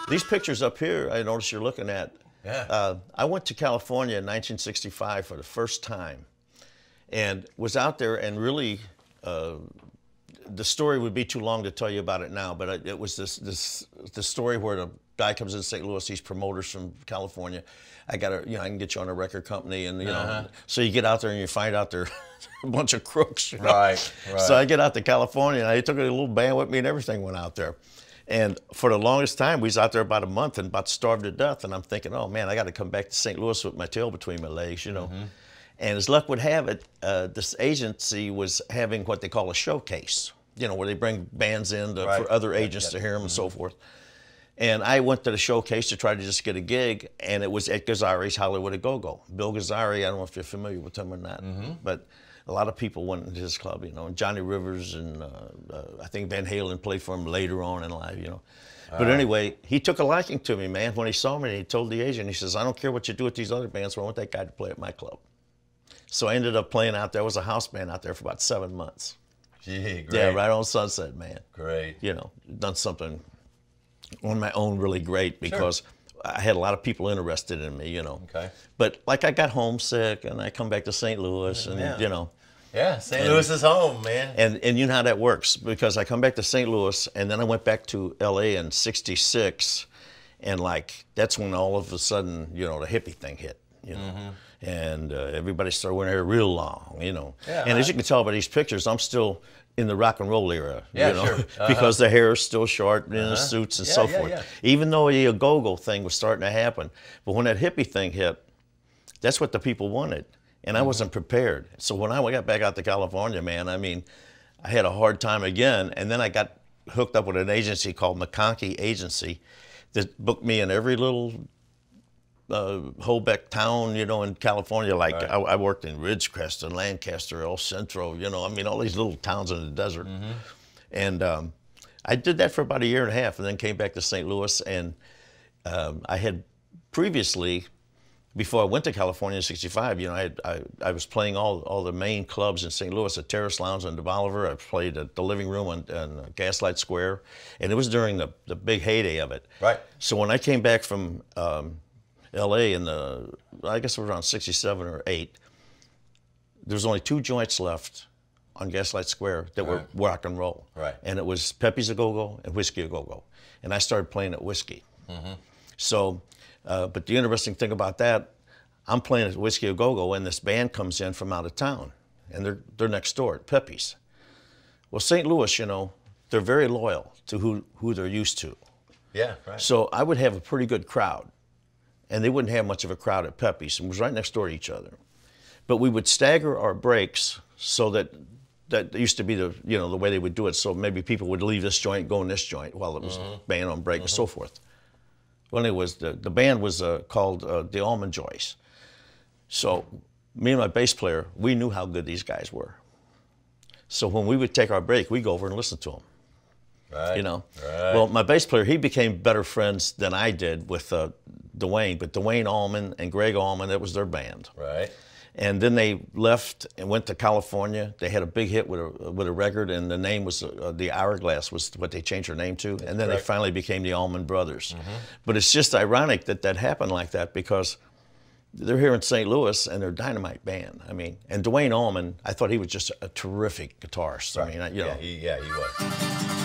These pictures up here, I notice you're looking at. Yeah. I went to California in 1965 for the first time, and was out there and really. The story would be too long to tell you about it now, but it was this story where the guy comes in St. Louis, these promoters from California. I can get you on a record company, and so you get out there and you find out they're a bunch of crooks. You know? Right. So I get out to California, and I took a little band with me, and everything went out there. And for the longest time, we was out there about a month and about starved to death. And I'm thinking, oh man, I got to come back to St. Louis with my tail between my legs, you know. And as luck would have it, this agency was having what they call a showcase, you know, where they bring bands in for other agents to hear them and so forth. And I went to the showcase to try to just get a gig, and it was at Gazzari's Hollywood A Go-Go. Bill Gazzari, I don't know if you're familiar with him or not, but a lot of people went into his club, you know, and Johnny Rivers and I think Van Halen played for him later on in life, you know. But anyway, he took a liking to me, man. When he saw me, he told the agent, he says, I don't care what you do with these other bands, but I want that guy to play at my club. So I ended up playing out there. I was a house band out there for about 7 months. Gee, great. Yeah, right on Sunset, man. Great. You know, done something on my own really great because I had a lot of people interested in me, you know. Okay. But like I got homesick and I come back to St. Louis and, you know. Yeah, St. Louis is home, man. And you know how that works, because I come back to St. Louis and then I went back to LA in '66, and like that's when all of a sudden, you know, the hippie thing hit, you know. And everybody started wearing hair real long, you know. Yeah, and as you can tell by these pictures, I'm still in the rock and roll era, yeah, you know, sure. because the hair is still short and in the suits and so forth. Even though the go-go thing was starting to happen. But when that hippie thing hit, that's what the people wanted. And I wasn't prepared. So when I got back out to California, man, I mean, I had a hard time again. And then I got hooked up with an agency called McConkey Agency that booked me in every little Holbeck town, you know, in California. Like I worked in Ridgecrest and Lancaster, El Centro, you know, I mean, all these little towns in the desert. And I did that for about a year and a half, and then came back to St. Louis. And I had previously, before I went to California in '65, you know, I was playing all the main clubs in St. Louis, at Terrace Lounge and the Bolivar. I played at the Living Room on Gaslight Square, and it was during the big heyday of it. Right. So when I came back from LA in I guess it was around '67 or '8, there was only 2 joints left on Gaslight Square that were rock and roll. Right. And it was Pepe's A Go-Go and Whiskey A Go-Go. And I started playing at Whiskey. So, but the interesting thing about that, I'm playing at Whiskey A Go-Go, and this band comes in from out of town, and they're next door at Pepe's. Well, St. Louis, you know, they're very loyal to who they're used to. Yeah, right. So I would have a pretty good crowd, and they wouldn't have much of a crowd at Pepe's, and it was right next door to each other. But we would stagger our breaks so that used to be the way they would do it. So maybe people would leave this joint, go in this joint while it was band on break and so forth. Well, it was the band was called the Allman Joys. So me and my bass player, we knew how good these guys were. So when we would take our break, we'd go over and listen to them. Right. You know. Right. Well, my bass player, he became better friends than I did with Dwayne. But Dwayne Allman and Greg Allman, that was their band. Right. And then they left and went to California. They had a big hit with a record, and the name was the Hourglass was what they changed their name to. And then they finally became the Allman Brothers. But it's just ironic that happened like that, because they're here in St. Louis and they're a dynamite band. I mean, and Dwayne Allman, I thought he was just a terrific guitarist. I mean, you know. Yeah, he was.